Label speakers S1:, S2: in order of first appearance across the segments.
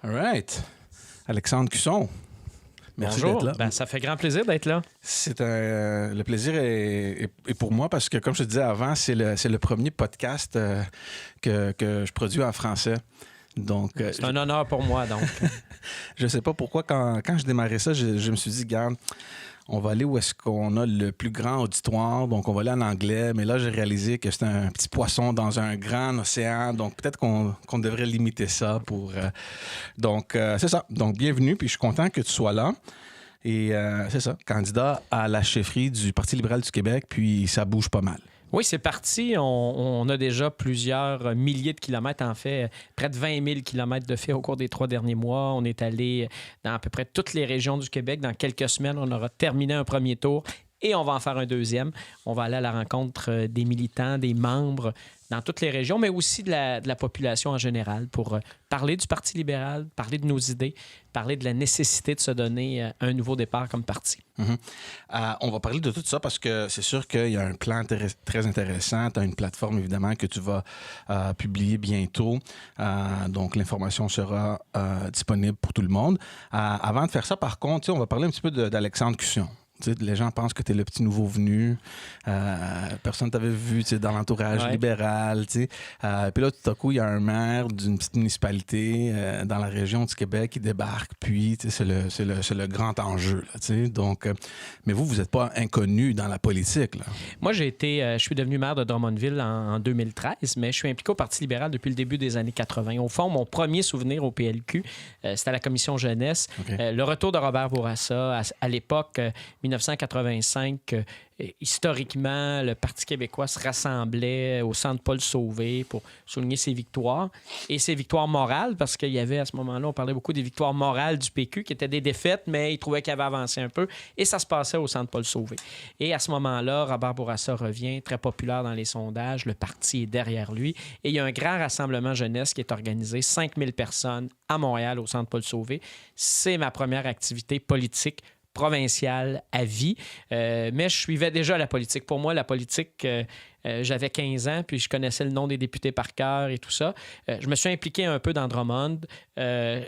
S1: All right. Alexandre Cusson, merci
S2: Bonjour.
S1: d'être là.
S2: Ça fait grand plaisir d'être là.
S1: Le plaisir est pour moi parce que, comme je te disais avant, c'est le premier podcast que je produis en français. Donc,
S2: c'est un honneur pour moi, donc.
S1: Je sais pas pourquoi, quand je démarrais ça, je me suis dit, regarde, on va aller où est-ce qu'on a le plus grand auditoire, donc on va aller en anglais. Mais là, j'ai réalisé que c'était un petit poisson dans un grand océan, donc peut-être qu'on devrait limiter ça pour... Donc, c'est ça. Donc, bienvenue, puis je suis content que tu sois là. Et c'est ça, candidat à la chefferie du Parti libéral du Québec, puis ça bouge pas mal.
S2: Oui, c'est parti. On a déjà plusieurs milliers de kilomètres, en fait, près de 20 000 kilomètres de fait au cours des 3 derniers mois. On est allé dans à peu près toutes les régions du Québec. Dans quelques semaines, on aura terminé un premier tour et on va en faire un deuxième. On va aller à la rencontre des militants, des membres dans toutes les régions, mais aussi de la population en général pour parler du Parti libéral, parler de nos idées, parler de la nécessité de se donner un nouveau départ comme parti.
S1: On va parler de tout ça parce que c'est sûr qu'il y a un plan très intéressant. Tu as une plateforme, évidemment, que tu vas publier bientôt. Donc, l'information sera disponible pour tout le monde. Avant de faire ça, par contre, on va parler un petit peu d'Alexandre Cusson. Tu sais, les gens pensent que tu es le petit nouveau venu. Personne ne t'avait vu dans l'entourage libéral. Tu sais. Puis là, tout à coup, il y a un maire d'une petite municipalité dans la région du Québec qui débarque. Puis, tu sais, c'est le grand enjeu. Là, tu sais. Donc, mais vous n'êtes pas inconnu dans la politique. Là.
S2: Moi, je suis devenu maire de Drummondville en 2013, mais je suis impliqué au Parti libéral depuis le début des années 80. Au fond, mon premier souvenir au PLQ, c'était à la commission jeunesse. Okay. Le retour de Robert Bourassa, à l'époque... 1985, historiquement, le Parti québécois se rassemblait au centre Paul Sauvé pour souligner ses victoires. Et ses victoires morales, parce qu'il y avait à ce moment-là, on parlait beaucoup des victoires morales du PQ, qui étaient des défaites, mais il trouvait qu'il avait avancé un peu. Et ça se passait au centre Paul Sauvé. Et à ce moment-là, Robert Bourassa revient, très populaire dans les sondages. Le parti est derrière lui. Et il y a un grand rassemblement jeunesse qui est organisé, 5000 personnes à Montréal, au centre Paul Sauvé. C'est ma première activité politique provinciale à vie. Mais je suivais déjà la politique. Pour moi, la politique, j'avais 15 ans, puis je connaissais le nom des députés par cœur et tout ça. Je me suis impliqué un peu dans Drummond, un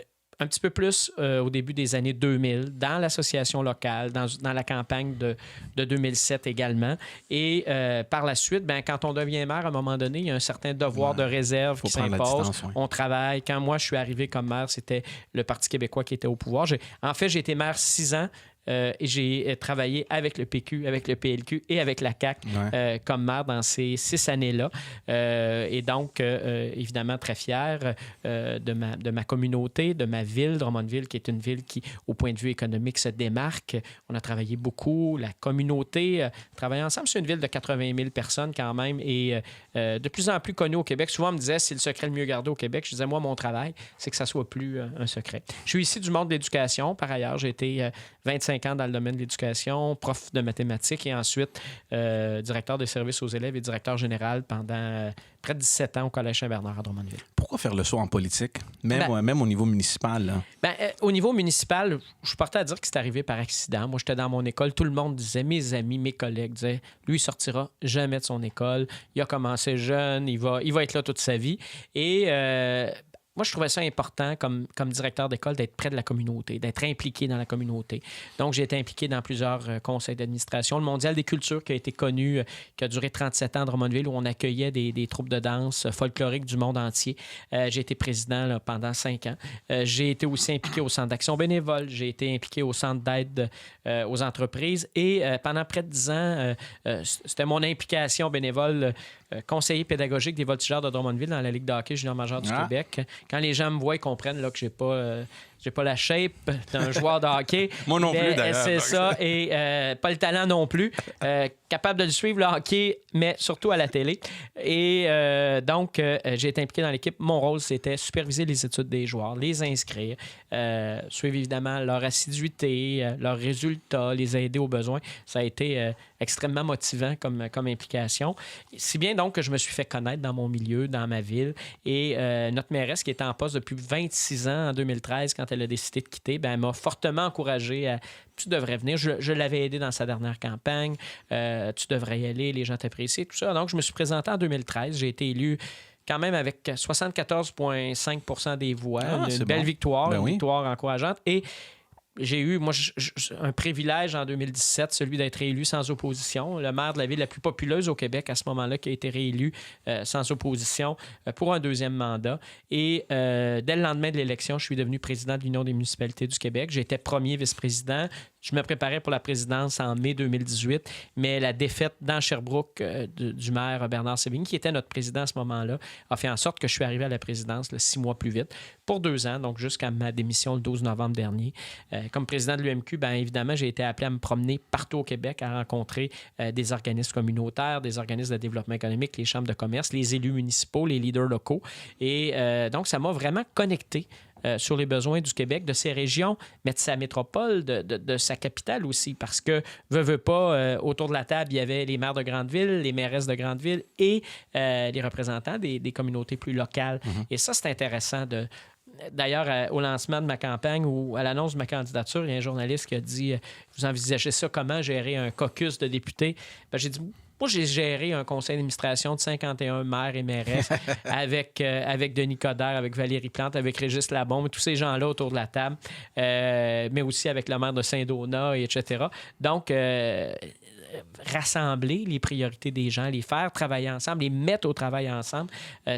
S2: petit peu plus au début des années 2000, dans l'association locale, dans la campagne de 2007 également. Et par la suite, quand on devient maire, à un moment donné, il y a un certain devoir de réserve qui s'impose. On travaille. Quand moi, je suis arrivé comme maire, c'était le Parti québécois qui était au pouvoir. En fait, j'ai été maire 6 ans. Et j'ai travaillé avec le PQ, avec le PLQ et avec la CAQ comme maire dans ces 6 années-là. Et donc, évidemment, très fier de ma communauté, de ma ville, Drummondville, qui est une ville qui, au point de vue économique, se démarque. On a travaillé beaucoup. La communauté travaille ensemble. C'est une ville de 80 000 personnes quand même et de plus en plus connue au Québec. Souvent, on me disait, c'est le secret le mieux gardé au Québec. Je disais, moi, mon travail, c'est que ça soit plus un secret. Je suis ici du monde de l'éducation. Par ailleurs, j'ai été 25 ans dans le domaine de l'éducation, prof de mathématiques et ensuite directeur de services aux élèves et directeur général pendant près de 17 ans au Collège Saint-Bernard à Drummondville.
S1: Pourquoi faire le saut en politique, même au niveau municipal? Là?
S2: Au niveau municipal, je suis porté à dire que c'est arrivé par accident. Moi, j'étais dans mon école, tout le monde disait, mes amis, mes collègues disaient, lui, il sortira jamais de son école. Il a commencé jeune, il va être là toute sa vie. Et... moi, je trouvais ça important comme directeur d'école d'être près de la communauté, d'être impliqué dans la communauté. Donc, j'ai été impliqué dans plusieurs conseils d'administration. Le Mondial des cultures qui a été connu, qui a duré 37 ans à Drummondville, où on accueillait des troupes de danse folkloriques du monde entier. J'ai été président là, pendant 5 ans. J'ai été aussi impliqué au Centre d'action bénévole. J'ai été impliqué au Centre d'aide aux entreprises. Et pendant près de 10 ans, c'était mon implication bénévole conseiller pédagogique des voltigeurs de Drummondville dans la Ligue de hockey junior majeur du Québec. Quand les gens me voient, ils comprennent là, que j'ai pas la shape d'un joueur de hockey.
S1: Moi non plus, d'ailleurs.
S2: C'est ça. Et pas le talent non plus. Capable de le suivre, le hockey, mais surtout à la télé. Et donc, j'ai été impliqué dans l'équipe. Mon rôle, c'était superviser les études des joueurs, les inscrire, suivre évidemment leur assiduité, leurs résultats, les aider aux besoins. Ça a été extrêmement motivant comme implication. Si bien donc que je me suis fait connaître dans mon milieu, dans ma ville. Et notre mairesse, qui était en poste depuis 26 ans, en 2013, quand elle a décidé de quitter, elle m'a fortement encouragé à « tu devrais venir ». Je l'avais aidé dans sa dernière campagne. « Tu devrais y aller, les gens t'apprécient », tout ça. Donc, je me suis présenté en 2013. J'ai été élu quand même avec 74,5 % des voix. Une belle victoire, une victoire encourageante. Et j'ai eu, moi, un privilège en 2017, celui d'être réélu sans opposition. Le maire de la ville la plus populeuse au Québec à ce moment-là qui a été réélu sans opposition pour un deuxième mandat. Et dès le lendemain de l'élection, je suis devenu président de l'Union des municipalités du Québec. J'étais premier vice-président. Je me préparais pour la présidence en mai 2018, mais la défaite dans Sherbrooke du maire Bernard Sévigny, qui était notre président à ce moment-là, a fait en sorte que je suis arrivé à la présidence 6 mois plus vite, pour 2 ans, donc jusqu'à ma démission le 12 novembre dernier. Comme président de l'UMQ, bien évidemment, j'ai été appelé à me promener partout au Québec, à rencontrer des organismes communautaires, des organismes de développement économique, les chambres de commerce, les élus municipaux, les leaders locaux. Et donc, ça m'a vraiment connecté sur les besoins du Québec, de ses régions, mais de sa métropole, de sa capitale aussi, parce que, veut pas, autour de la table, il y avait les maires de grandes villes, les mairesses de grandes villes et les représentants des communautés plus locales. Mm-hmm. Et ça, c'est intéressant de... D'ailleurs, au lancement de ma campagne ou à l'annonce de ma candidature, il y a un journaliste qui a dit « Vous envisagez ça comment, gérer un caucus de députés? » Ben, j'ai dit « Moi, j'ai géré un conseil d'administration de 51 maires et mairesses avec Denis Coderre, avec Valérie Plante, avec Régis Labombe, tous ces gens-là autour de la table, mais aussi avec le maire de Saint-Donat, etc. » Donc, rassembler les priorités des gens, les faire travailler ensemble, les mettre au travail ensemble,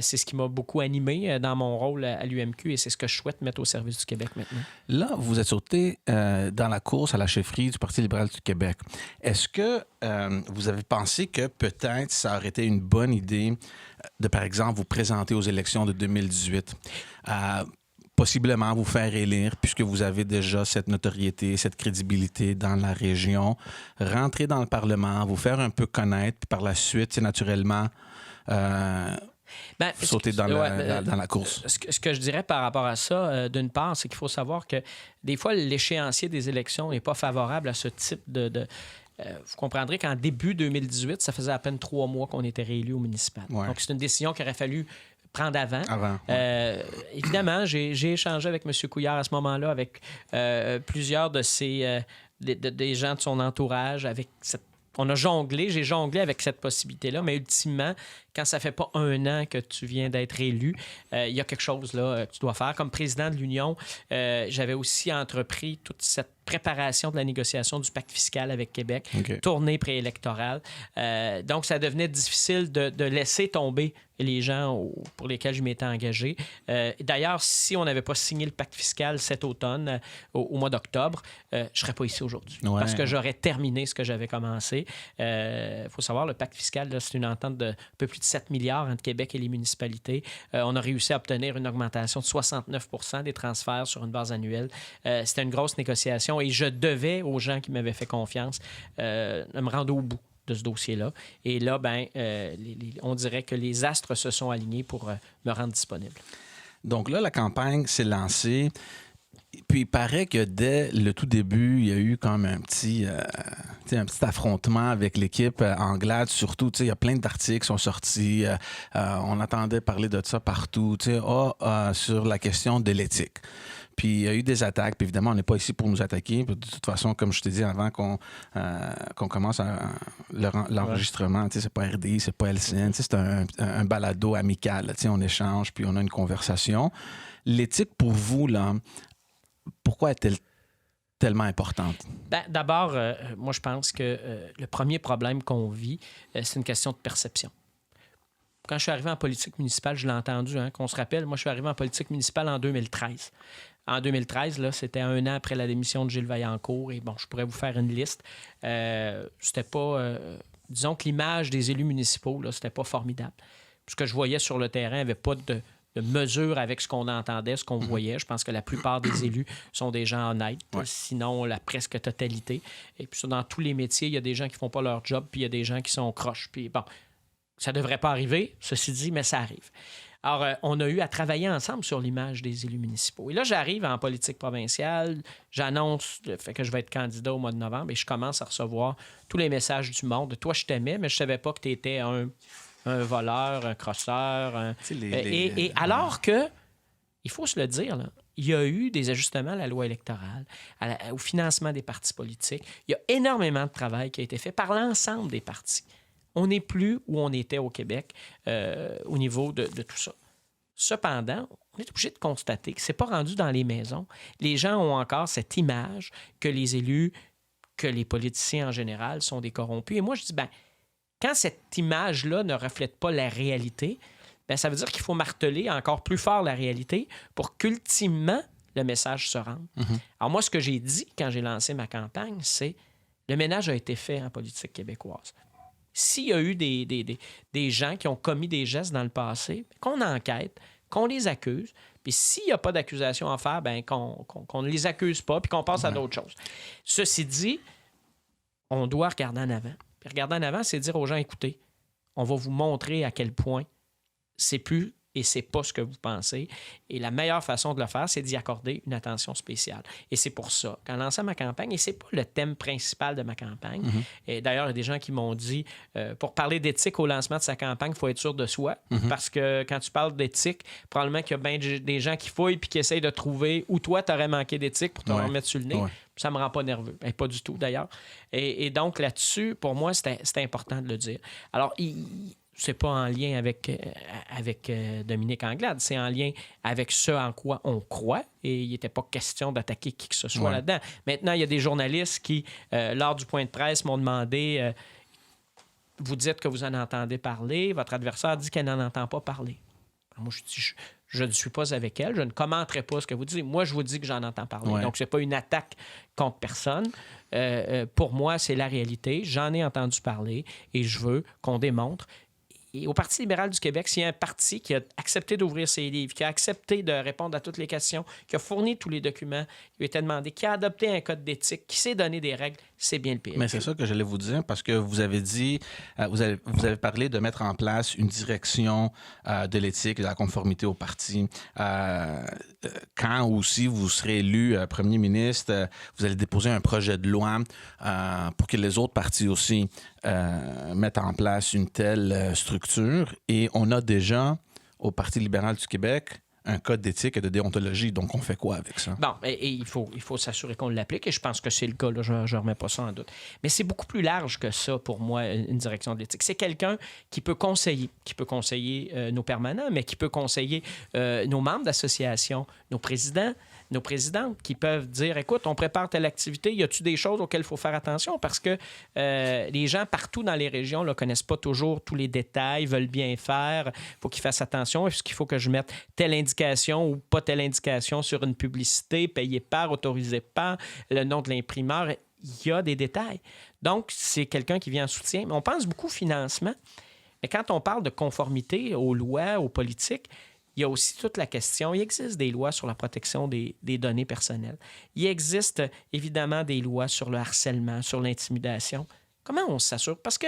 S2: c'est ce qui m'a beaucoup animé dans mon rôle à l'UMQ et c'est ce que je souhaite mettre au service du Québec maintenant.
S1: Là, vous êtes sauté dans la course à la chefferie du Parti libéral du Québec. Est-ce que vous avez pensé que peut-être ça aurait été une bonne idée de, par exemple, vous présenter aux élections de 2018 possiblement vous faire élire, puisque vous avez déjà cette notoriété, cette crédibilité dans la région, rentrer dans le Parlement, vous faire un peu connaître, puis par la suite, naturellement, sauter dans la course.
S2: Ce que je dirais par rapport à ça, d'une part, c'est qu'il faut savoir que des fois, l'échéancier des élections n'est pas favorable à ce type de vous comprendrez qu'en début 2018, ça faisait à peine 3 mois qu'on était réélu au municipal. Ouais. Donc, c'est une décision qu'il aurait fallu prendre avant. Évidemment, j'ai échangé avec M. Couillard à ce moment-là, avec plusieurs de des gens de son entourage, avec j'ai jonglé avec cette possibilité-là, mais ultimement, quand ça fait pas 1 an que tu viens d'être élu, il y a quelque chose là que tu dois faire. Comme président de l'Union, j'avais aussi entrepris toute cette préparation de la négociation du pacte fiscal avec Québec, tournée préélectorale. Donc, ça devenait difficile de laisser tomber les gens pour lesquels je m'étais engagé. D'ailleurs, si on n'avait pas signé le pacte fiscal cet automne, au mois d'octobre, je ne serais pas ici aujourd'hui parce que j'aurais terminé ce que j'avais commencé. Il faut savoir, le pacte fiscal, là, c'est une entente de un peu plus de 7 milliards entre Québec et les municipalités. On a réussi à obtenir une augmentation de 69 % des transferts sur une base annuelle. C'était une grosse négociation et je devais aux gens qui m'avaient fait confiance de me rendre au bout de ce dossier-là. Et là, on dirait que les astres se sont alignés pour me rendre disponible.
S1: Donc là, la campagne s'est lancée. Puis il paraît que dès le tout début, il y a eu comme un petit affrontement avec l'équipe Anglade. Surtout, il y a plein d'articles qui sont sortis. On entendait parler de ça partout. Sur la question de l'éthique. Puis il y a eu des attaques. Puis évidemment, on n'est pas ici pour nous attaquer. De toute façon, comme je t'ai dit avant qu'on commence l'enregistrement, c'est pas RDI, c'est pas LCN, c'est un balado amical. On échange, puis on a une conversation. L'éthique, pour vous, là, pourquoi est-elle tellement importante?
S2: D'abord, moi, je pense que le premier problème qu'on vit, c'est une question de perception. Quand je suis arrivé en politique municipale, je l'ai entendu, qu'on se rappelle, moi, je suis arrivé en politique municipale en 2013. En 2013, là, c'était 1 an après la démission de Gilles Vaillancourt. Et bon, je pourrais vous faire une liste. C'était pas... disons que l'image des élus municipaux, là, c'était pas formidable. Ce que je voyais sur le terrain, il n'y avait pas de mesure avec ce qu'on entendait, ce qu'on voyait. Je pense que la plupart des élus sont des gens honnêtes, sinon la presque totalité. Et puis dans tous les métiers, il y a des gens qui font pas leur job, puis il y a des gens qui sont croches. Puis bon, ça devrait pas arriver, ceci dit, mais ça arrive. Alors, on a eu à travailler ensemble sur l'image des élus municipaux. Et là, j'arrive en politique provinciale, j'annonce le fait que je vais être candidat au mois de novembre et je commence à recevoir tous les messages du monde. Toi, je t'aimais, mais je savais pas que tu étais un voleur, un crosseur. Et alors que, il faut se le dire, là, il y a eu des ajustements à la loi électorale, au financement des partis politiques. Il y a énormément de travail qui a été fait par l'ensemble des partis On n'est plus où on était au Québec au niveau de tout ça. Cependant, on est obligé de constater que ce n'est pas rendu dans les maisons. Les gens ont encore cette image que les élus, que les politiciens en général sont des corrompus. Et moi, je dis, quand cette image-là ne reflète pas la réalité, ça veut dire qu'il faut marteler encore plus fort la réalité pour qu'ultimement, le message se rende. Mm-hmm. Alors moi, ce que j'ai dit quand j'ai lancé ma campagne, c'est le ménage a été fait en politique québécoise. S'il y a eu des gens qui ont commis des gestes dans le passé, qu'on enquête, qu'on les accuse, puis s'il n'y a pas d'accusation à faire, qu'on ne les accuse pas, puis qu'on passe à d'autres choses. Ceci dit, on doit regarder en avant. Puis regarder en avant, c'est dire aux gens, écoutez, on va vous montrer à quel point c'est plus et c'est pas ce que vous pensez. Et la meilleure façon de le faire, c'est d'y accorder une attention spéciale. Et c'est pour ça qu'en lançant ma campagne, et c'est pas le thème principal de ma campagne, et d'ailleurs, il y a des gens qui m'ont dit, pour parler d'éthique au lancement de sa campagne, il faut être sûr de soi, parce que quand tu parles d'éthique, probablement qu'il y a bien des gens qui fouillent puis qui essayent de trouver où toi, tu aurais manqué d'éthique pour te remettre sur le nez. Ça me rend pas nerveux. Pas du tout, d'ailleurs. Et donc, là-dessus, pour moi, c'était important de le dire. Alors, c'est pas en lien avec Dominique Anglade, c'est en lien avec ce en quoi on croit et il n'était pas question d'attaquer qui que ce soit là-dedans. Maintenant, il y a des journalistes qui, lors du point de presse, m'ont demandé vous dites que vous en entendez parler, votre adversaire dit qu'elle n'en entend pas parler. Alors moi, je dis je ne suis pas avec elle, je ne commenterai pas ce que vous dites. Moi, je vous dis que j'en entends parler. Donc, ce n'est pas une attaque contre personne. Pour moi, c'est la réalité. J'en ai entendu parler et je veux qu'on démontre. Et au Parti libéral du Québec, s'il y a un parti qui a accepté d'ouvrir ses livres, qui a accepté de répondre à toutes les questions, qui a fourni tous les documents, qui lui était demandé, qui a adopté un code d'éthique, qui s'est donné des règles, c'est bien le PLQ.
S1: Mais c'est ça que j'allais vous dire, parce que vous avez dit, vous avez parlé de mettre en place une direction de l'éthique et de la conformité au parti. Quand aussi vous serez élu premier ministre, vous allez déposer un projet de loi pour que les autres partis aussi mettent en place une telle structure. Et on a déjà, au Parti libéral du Québec, un code d'éthique et de déontologie. Donc, on fait quoi avec ça?
S2: Bon, et il faut s'assurer qu'on l'applique, et je pense que c'est le cas, là, je ne remets pas ça en doute. Mais c'est beaucoup plus large que ça, pour moi, une direction de l'éthique. C'est quelqu'un qui peut conseiller nos permanents, mais qui peut conseiller nos membres d'association, nos présidents, nos présidentes, qui peuvent dire, écoute, on prépare telle activité, y a-t-il des choses auxquelles il faut faire attention? Parce que les gens partout dans les régions ne connaissent pas toujours tous les détails, veulent bien faire, il faut qu'ils fassent attention. Est-ce qu'il faut que je mette telle indication ou pas telle indication sur une publicité, payée par, autorisée par, le nom de l'imprimeur? Il y a des détails. Donc, c'est quelqu'un qui vient en soutien. Mais on pense beaucoup financement. Mais quand on parle de conformité aux lois, aux politiques, il y a aussi toute la question, il existe des lois sur la protection des données personnelles. Il existe évidemment des lois sur le harcèlement, sur l'intimidation. Comment on s'assure? Parce que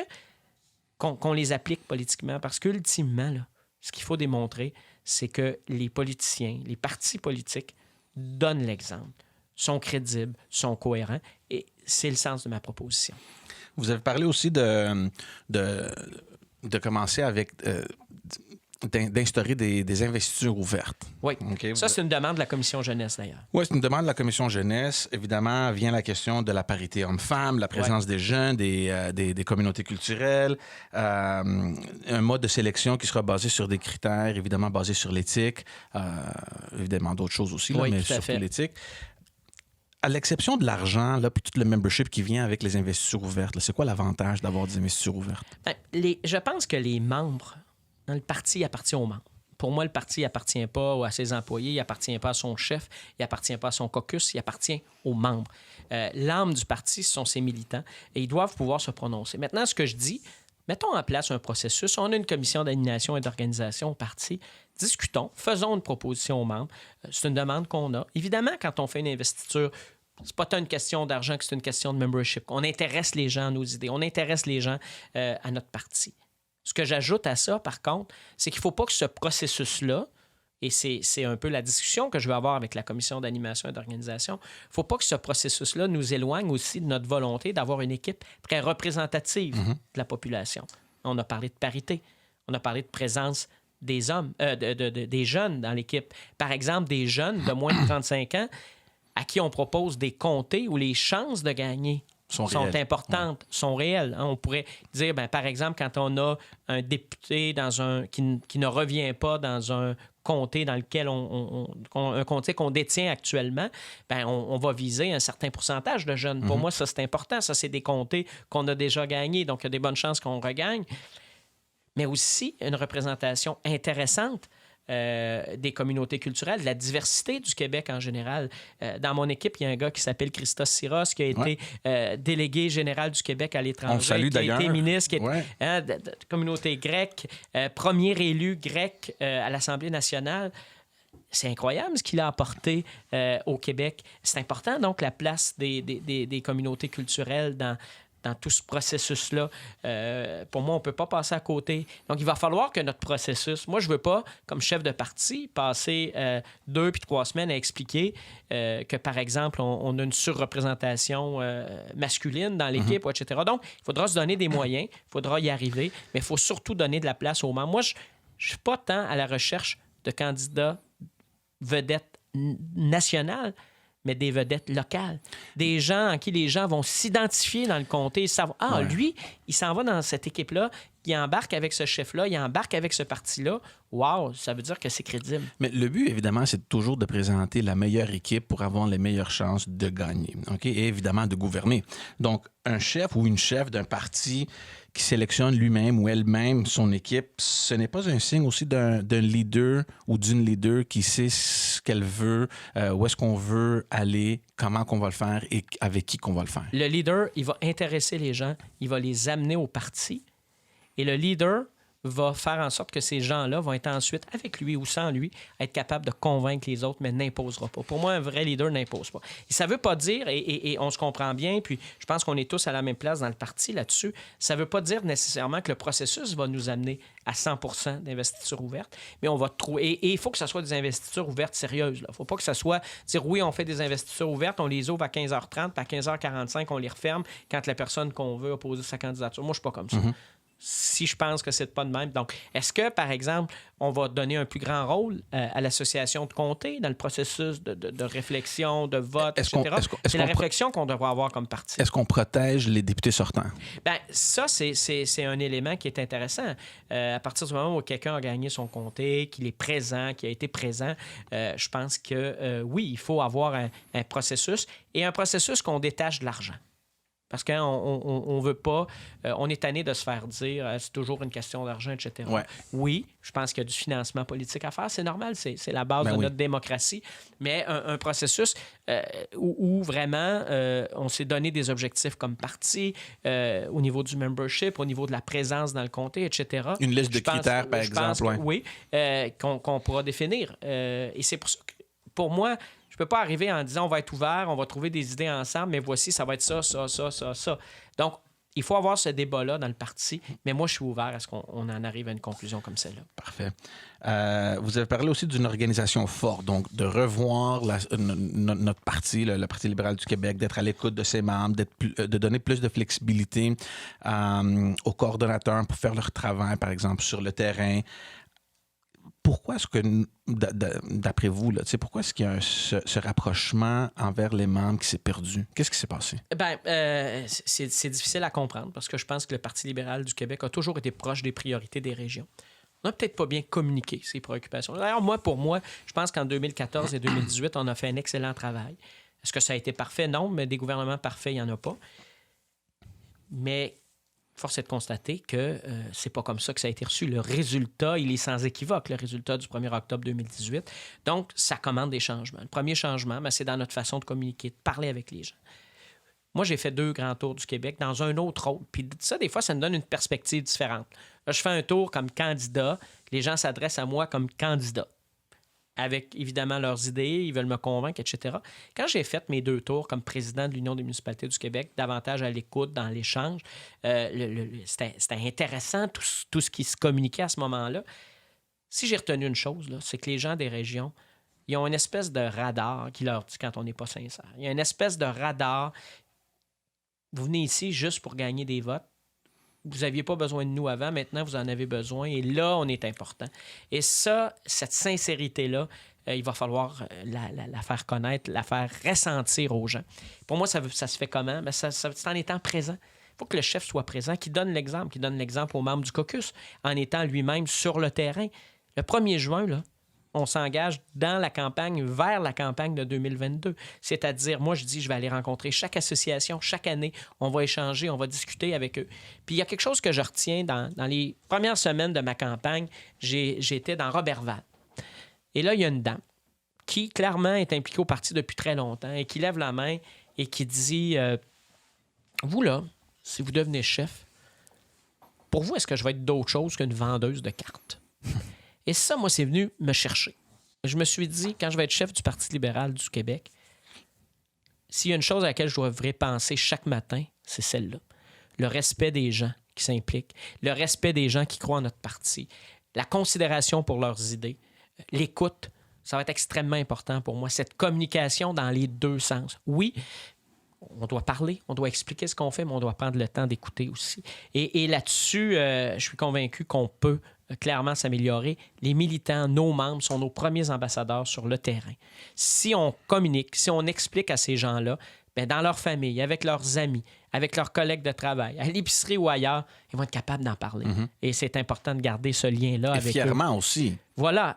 S2: qu'on les applique politiquement, parce qu'ultimement, là, ce qu'il faut démontrer, c'est que les politiciens, les partis politiques donnent l'exemple, sont crédibles, sont cohérents, et c'est le sens de ma proposition.
S1: Vous avez parlé aussi de commencer avec... d'instaurer des investitures ouvertes.
S2: Oui. Okay. Ça, c'est une demande de la Commission jeunesse, d'ailleurs.
S1: Oui, c'est une demande de la Commission jeunesse. Évidemment, vient la question de la parité homme-femme, la présence des jeunes, des communautés culturelles, un mode de sélection qui sera basé sur des critères, évidemment basés sur l'éthique, évidemment d'autres choses aussi, là, mais surtout l'éthique. À l'exception de l'argent, là, puis tout le membership qui vient avec les investitures ouvertes, là, c'est quoi l'avantage d'avoir des investitures ouvertes?
S2: Je pense que les membres... Le parti appartient aux membres. Pour moi, le parti n'appartient pas à ses employés, il n'appartient pas à son chef, il n'appartient pas à son caucus, il appartient aux membres. L'âme du parti, ce sont ses militants et ils doivent pouvoir se prononcer. Maintenant, ce que je dis, mettons en place un processus. On a une commission d'animation et d'organisation au parti. Discutons, faisons une proposition aux membres. C'est une demande qu'on a. Évidemment, quand on fait une investiture, c'est pas tant une question d'argent que c'est une question de membership. On intéresse les gens à nos idées, on intéresse les gens à notre parti. Ce que j'ajoute à ça, par contre, c'est qu'il ne faut pas que ce processus-là, et c'est un peu la discussion que je vais avoir avec la commission d'animation et d'organisation, il ne faut pas que ce processus-là nous éloigne aussi de notre volonté d'avoir une équipe très représentative de la population. On a parlé de parité, on a parlé de présence des hommes, des jeunes dans l'équipe. Par exemple, des jeunes de moins de 35 ans à qui on propose des comtés où les chances de gagner sont importantes, sont réelles. Hein. On pourrait dire, par exemple, quand on a un député qui ne revient pas dans un comté dans lequel un comté qu'on détient actuellement, on va viser un certain pourcentage de jeunes. Pour moi, ça, c'est important. Ça, c'est des comtés qu'on a déjà gagnés, donc il y a des bonnes chances qu'on regagne. Mais aussi une représentation intéressante des communautés culturelles, de la diversité du Québec en général. Dans mon équipe, il y a un gars qui s'appelle Christos Syros, qui a été délégué général du Québec à l'étranger,
S1: On salue,
S2: qui a
S1: d'ailleurs.
S2: été ministre, qui est de communauté grecque, premier élu grec à l'Assemblée nationale. C'est incroyable ce qu'il a apporté au Québec. C'est important, donc, la place des communautés culturelles dans tout ce processus-là. Pour moi, on ne peut pas passer à côté. Donc, il va falloir que notre processus... Moi, je ne veux pas, comme chef de parti, passer 2 puis 3 semaines à expliquer que, par exemple, on a une surreprésentation masculine dans l'équipe, etc. Donc, il faudra se donner des moyens, il faudra y arriver, mais il faut surtout donner de la place aux membres. Moi, je ne suis pas tant à la recherche de candidats vedettes nationales, mais des vedettes locales. Des gens en qui les gens vont s'identifier dans le comté et savoir, lui, il s'en va dans cette équipe-là, il embarque avec ce chef-là, il embarque avec ce parti-là. Wow, ça veut dire que c'est crédible.
S1: Mais le but, évidemment, c'est toujours de présenter la meilleure équipe pour avoir les meilleures chances de gagner. OK? Et évidemment, de gouverner. Donc, un chef ou une chef d'un parti qui sélectionne lui-même ou elle-même son équipe, ce n'est pas un signe aussi d'un leader ou d'une leader qui sait ce qu'elle veut, où est-ce qu'on veut aller, comment qu'on va le faire et avec qui qu'on va le faire.
S2: Le leader, il va intéresser les gens, il va les amener au parti. Et le leader va faire en sorte que ces gens-là vont être ensuite, avec lui ou sans lui, être capables de convaincre les autres, mais n'imposera pas. Pour moi, un vrai leader n'impose pas. Et ça ne veut pas dire, et on se comprend bien, puis je pense qu'on est tous à la même place dans le parti là-dessus, ça ne veut pas dire nécessairement que le processus va nous amener à 100% d'investitures ouvertes, mais on va trouver... Et il faut que ce soit des investitures ouvertes sérieuses. Il ne faut pas que ce soit dire, oui, on fait des investitures ouvertes, on les ouvre à 15h30, puis à 15h45, on les referme quand la personne qu'on veut a posé sa candidature. Moi, je ne suis pas comme ça. Si je pense que c'est pas de même. Donc, est-ce que, par exemple, on va donner un plus grand rôle à l'association de comté dans le processus de réflexion, de vote, etc.? C'est la réflexion qu'on devrait avoir comme parti.
S1: Est-ce qu'on protège les députés sortants?
S2: Bien, ça, c'est un élément qui est intéressant. À partir du moment où quelqu'un a gagné son comté, qu'il est présent, qu'il a été présent, je pense que, oui, il faut avoir un processus et un processus qu'on détache de l'argent. Parce qu'on ne veut pas... on est tanné de se faire dire c'est toujours une question d'argent, etc.
S1: Ouais.
S2: Oui, je pense qu'il y a du financement politique à faire. C'est normal, c'est la base de notre démocratie. Mais un processus où vraiment on s'est donné des objectifs comme parti, au niveau du membership, au niveau de la présence dans le comté, etc.
S1: Une liste de critères, par exemple.
S2: Oui, qu'on pourra définir. Et c'est pour ça que, pour moi... Je ne peux pas arriver en disant on va être ouvert, on va trouver des idées ensemble, mais voici, ça va être ça, ça, ça, ça, ça. Donc, il faut avoir ce débat-là dans le parti, mais moi, je suis ouvert à ce qu'on en arrive à une conclusion comme celle-là. Parfait.
S1: Vous avez parlé aussi d'une organisation forte, donc de revoir notre parti, le Parti libéral du Québec, d'être à l'écoute de ses membres, de donner plus de flexibilité aux coordonnateurs pour faire leur travail, par exemple, sur le terrain. Pourquoi est-ce que, d'après vous, pourquoi est-ce qu'il y a ce rapprochement envers les membres qui s'est perdu? Qu'est-ce qui s'est passé?
S2: C'est difficile à comprendre parce que je pense que le Parti libéral du Québec a toujours été proche des priorités des régions. On n'a peut-être pas bien communiqué ses préoccupations. D'ailleurs, pour moi, je pense qu'en 2014 et 2018, on a fait un excellent travail. Est-ce que ça a été parfait? Non, mais des gouvernements parfaits, il n'y en a pas. Mais... force est de constater que c'est pas comme ça que ça a été reçu. Le résultat, il est sans équivoque, le résultat du 1er octobre 2018. Donc, ça commande des changements. Le premier changement, c'est dans notre façon de communiquer, de parler avec les gens. Moi, j'ai fait 2 grands tours du Québec dans un autre rôle. Puis ça, des fois, ça me donne une perspective différente. Là, je fais un tour comme candidat. Les gens s'adressent à moi comme candidat, avec évidemment leurs idées, ils veulent me convaincre, etc. Quand j'ai fait mes 2 tours comme président de l'Union des municipalités du Québec, davantage à l'écoute, dans l'échange, c'était intéressant tout ce qui se communiquait à ce moment-là. Si j'ai retenu une chose, là, c'est que les gens des régions, ils ont une espèce de radar qui leur dit quand on n'est pas sincère. Il y a une espèce de radar. Vous venez ici juste pour gagner des votes. Vous n'aviez pas besoin de nous avant, maintenant vous en avez besoin et là, on est important. Et ça, cette sincérité-là, il va falloir la faire connaître, la faire ressentir aux gens. Pour moi, ça se fait comment? Bien, c'est en étant présent. Il faut que le chef soit présent, qu'il donne l'exemple aux membres du caucus, en étant lui-même sur le terrain. Le 1er juin, là, on s'engage dans la campagne, vers la campagne de 2022. C'est-à-dire, moi, je dis, je vais aller rencontrer chaque association, chaque année, on va échanger, on va discuter avec eux. Puis il y a quelque chose que je retiens dans les premières semaines de ma campagne, j'étais dans Roberval. Et là, il y a une dame qui, clairement, est impliquée au parti depuis très longtemps et qui lève la main et qui dit, vous, là, si vous devenez chef, pour vous, est-ce que je vais être d'autre chose qu'une vendeuse de cartes? Et ça, moi, c'est venu me chercher. Je me suis dit, quand je vais être chef du Parti libéral du Québec, s'il y a une chose à laquelle je devrais penser chaque matin, c'est celle-là. Le respect des gens qui s'impliquent, le respect des gens qui croient en notre parti, la considération pour leurs idées, l'écoute, ça va être extrêmement important pour moi. Cette communication dans les deux sens. Oui, on doit parler, on doit expliquer ce qu'on fait, mais on doit prendre le temps d'écouter aussi. Et là-dessus, je suis convaincu qu'on peut clairement s'améliorer. Les militants, nos membres, sont nos premiers ambassadeurs sur le terrain. Si on communique, si on explique à ces gens-là, bien, dans leur famille, avec leurs amis, avec leurs collègues de travail, à l'épicerie ou ailleurs, ils vont être capables d'en parler. Mm-hmm. Et c'est important de garder ce lien-là avec eux.
S1: Et fièrement aussi.
S2: Voilà,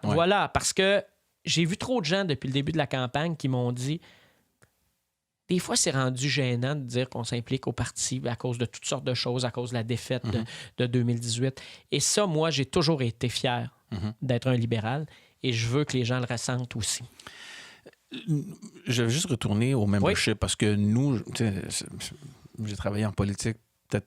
S2: parce que j'ai vu trop de gens depuis le début de la campagne qui m'ont dit des fois, c'est rendu gênant de dire qu'on s'implique au parti à cause de toutes sortes de choses, à cause de la défaite de 2018. Et ça, moi, j'ai toujours été fier d'être un libéral et je veux que les gens le ressentent aussi.
S1: Je vais juste retourner au membership parce que nous, j'ai travaillé en politique peut-être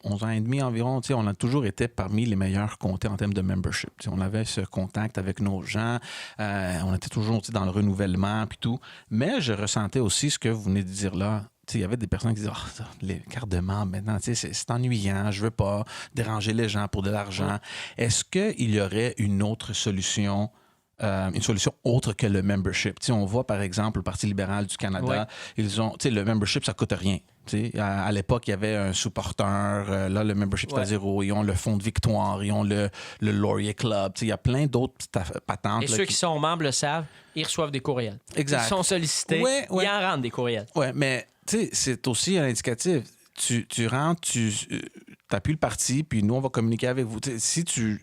S1: 11 ans et demi environ, on a toujours été parmi les meilleurs comtés en termes de membership. On avait ce contact avec nos gens, on était toujours dans le renouvellement puis tout. Mais je ressentais aussi ce que vous venez de dire là. Il y avait des personnes qui disaient les cartes de membres maintenant, c'est ennuyant, je veux pas déranger les gens pour de l'argent. Est-ce qu'il y aurait une autre solution? Une solution autre que le membership. On voit, par exemple, le Parti libéral du Canada, ils ont, le membership, ça coûte rien. À l'époque, il y avait un supporter. Là, le membership, c'est à zéro. Ils ont le fonds de victoire. Ils ont le Laurier Club. Il y a plein d'autres patentes.
S2: Et ceux qui sont membres le savent, ils reçoivent des courriels.
S1: Exact.
S2: Ils sont sollicités. Ils en rendent des courriels.
S1: Oui, mais c'est aussi un indicatif. Tu rentres, tu appuies le parti, puis nous, on va communiquer avec vous. Si tu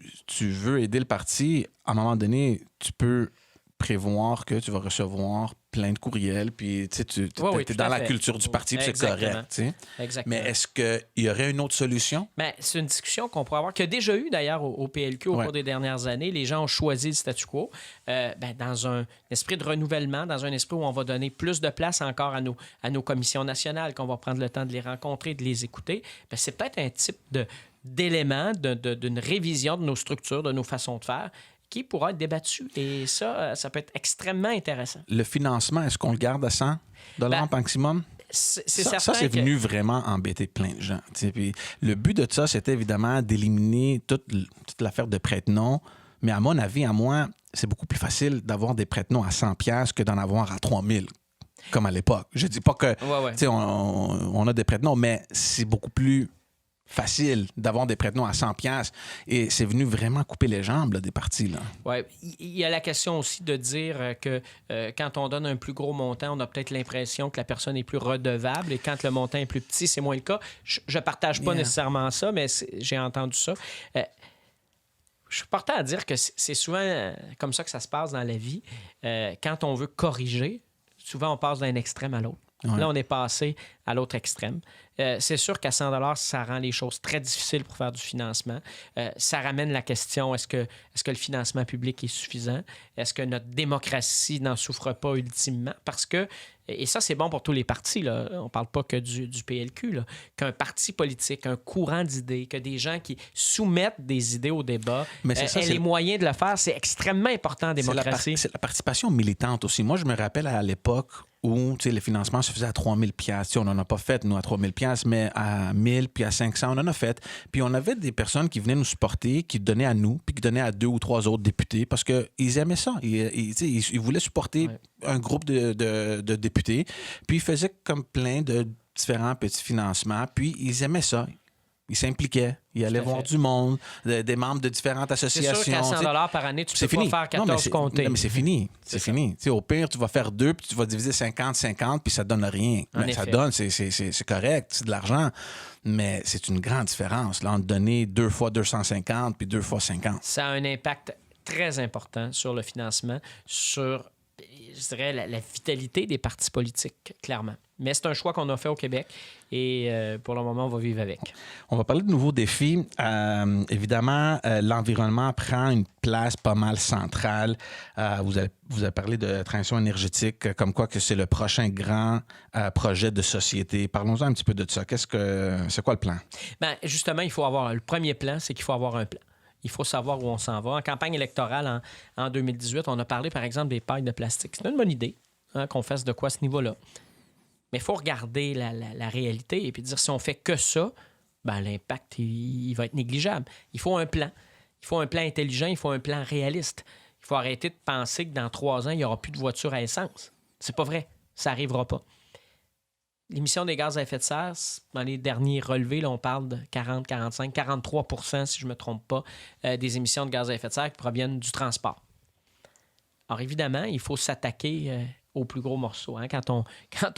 S1: veux aider le parti, à un moment donné, tu peux prévoir que tu vas recevoir plein de courriels, puis tu es dans la culture du parti, puis c'est correct.
S2: Exactement.
S1: Mais est-ce qu'il y aurait une autre solution?
S2: Bien, c'est une discussion qu'on pourrait avoir, qu'il y a déjà eu d'ailleurs au PLQ au cours des dernières années. Les gens ont choisi le statu quo dans un esprit de renouvellement, dans un esprit où on va donner plus de place encore à nos commissions nationales, qu'on va prendre le temps de les rencontrer, de les écouter. Bien, c'est peut-être un type d'élément d'une révision de nos structures, de nos façons de faire, qui pourra être débattu. Et ça peut être extrêmement intéressant.
S1: Le financement, est-ce qu'on le garde à 100 $ maximum?
S2: C'est certain
S1: ça, c'est venu vraiment embêter plein de gens. Puis, le but de ça, c'était évidemment d'éliminer toute l'affaire de prête-nom. Mais à mon avis, à moi, c'est beaucoup plus facile d'avoir des prête-noms à 100$ que d'en avoir à 3000$, comme à l'époque. Je dis pas que on a des prête-noms, mais c'est beaucoup plus facile d'avoir des prête-noms à 100$. Et c'est venu vraiment couper les jambes des partis.
S2: Oui. Il y a la question aussi de dire que quand on donne un plus gros montant, on a peut-être l'impression que la personne est plus redevable. Et quand le montant est plus petit, c'est moins le cas. Je ne partage pas nécessairement ça, mais j'ai entendu ça. Je suis porté à dire que c'est souvent comme ça que ça se passe dans la vie. Quand on veut corriger, souvent on passe d'un extrême à l'autre. Ouais. Là, on est passé à l'autre extrême. C'est sûr qu'à 100 $, ça rend les choses très difficiles pour faire du financement. Ça ramène la question, est-ce que le financement public est suffisant? Est-ce que notre démocratie n'en souffre pas ultimement? Parce que, et ça, c'est bon pour tous les partis, là. On ne parle pas que du PLQ, là. Qu'un parti politique, un courant d'idées, que des gens qui soumettent des idées au débat aient les moyens de le faire, c'est extrêmement important en démocratie.
S1: C'est la participation militante aussi. Moi, je me rappelle à l'époque où le financement se faisait à 3000$. On n'en a pas fait, nous, à 3000$, mais à 1000 puis à 500, on en a fait. Puis on avait des personnes qui venaient nous supporter, qui donnaient à nous, puis qui donnaient à 2 ou 3 autres députés parce qu'ils aimaient ça. Ils voulaient supporter un groupe de députés. Puis ils faisaient comme plein de différents petits financements. Puis ils aimaient ça. Il s'impliquait. Il allait voir du monde, des membres de différentes associations.
S2: C'est sûr qu'à 100 $ par année, tu peux pas faire 14 comtés.
S1: Non, mais c'est fini. C'est fini. Tu sais, au pire, tu vas faire 2, puis tu vas diviser 50-50, puis ça donne rien. Mais ça donne, c'est correct, c'est de l'argent. Mais c'est une grande différence, là, entre donner 2 fois 250 puis 2 fois 50.
S2: Ça a un impact très important sur le financement, sur, je dirais, la vitalité des partis politiques, clairement. Mais c'est un choix qu'on a fait au Québec et pour le moment, on va vivre avec.
S1: On va parler de nouveaux défis. Évidemment, l'environnement prend une place pas mal centrale. Vous avez parlé de transition énergétique, comme quoi que c'est le prochain grand projet de société. Parlons-en un petit peu de ça. C'est quoi le plan?
S2: Bien, justement, il faut avoir... Le premier plan, c'est qu'il faut avoir un plan. Il faut savoir où on s'en va. En campagne électorale, en 2018, on a parlé, par exemple, des pailles de plastique. C'est une bonne idée qu'on fasse de quoi à ce niveau-là. Mais il faut regarder la réalité et puis dire si on fait que ça, ben, l'impact, il va être négligeable. Il faut un plan. Il faut un plan intelligent, il faut un plan réaliste. Il faut arrêter de penser que dans 3 ans, il n'y aura plus de voitures à essence. C'est pas vrai. Ça n'arrivera pas. L'émission des gaz à effet de serre, dans les derniers relevés, là, on parle de 40, 45, 43 % si je ne me trompe pas, des émissions de gaz à effet de serre qui proviennent du transport. Alors évidemment, il faut s'attaquer aux plus gros morceaux. Hein. Quand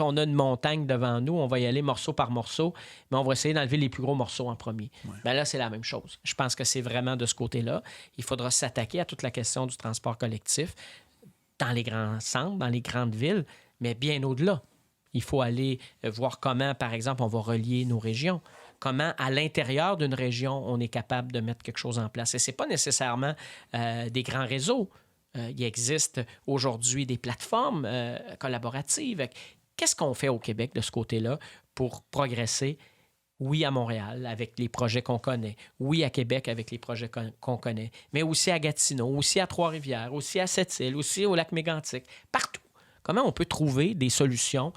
S2: on a une montagne devant nous, on va y aller morceau par morceau, mais on va essayer d'enlever les plus gros morceaux en premier. Ouais. Bien là, c'est la même chose. Je pense que c'est vraiment de ce côté-là. Il faudra s'attaquer à toute la question du transport collectif dans les grands centres, dans les grandes villes, mais bien au-delà. Il faut aller voir comment, par exemple, on va relier nos régions. Comment, à l'intérieur d'une région, on est capable de mettre quelque chose en place. Et ce n'est pas nécessairement des grands réseaux. Il existe aujourd'hui des plateformes collaboratives. Qu'est-ce qu'on fait au Québec de ce côté-là pour progresser? Oui, à Montréal, avec les projets qu'on connaît. Oui, à Québec, avec les projets qu'on connaît. Mais aussi à Gatineau, aussi à Trois-Rivières, aussi à Sept-Îles, aussi au Lac-Mégantic. Partout. Comment on peut trouver des solutions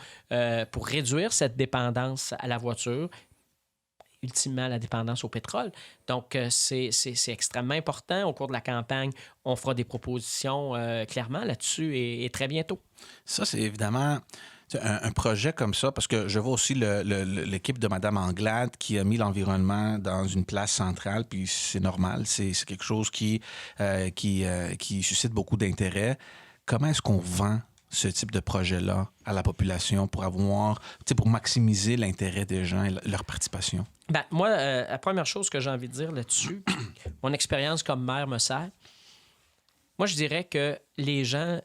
S2: pour réduire cette dépendance à la voiture, ultimement la dépendance au pétrole? Donc, c'est extrêmement important. Au cours de la campagne, on fera des propositions clairement là-dessus et très bientôt.
S1: Ça, c'est évidemment un projet comme ça, parce que je vois aussi l'équipe de Mme Anglade qui a mis l'environnement dans une place centrale, puis c'est normal. C'est quelque chose qui suscite beaucoup d'intérêt. Comment est-ce qu'on vend ce type de projet-là à la population pour maximiser l'intérêt des gens et leur participation?
S2: Bien, moi, la première chose que j'ai envie de dire là-dessus, mon expérience comme maire me sert. Moi, je dirais que les gens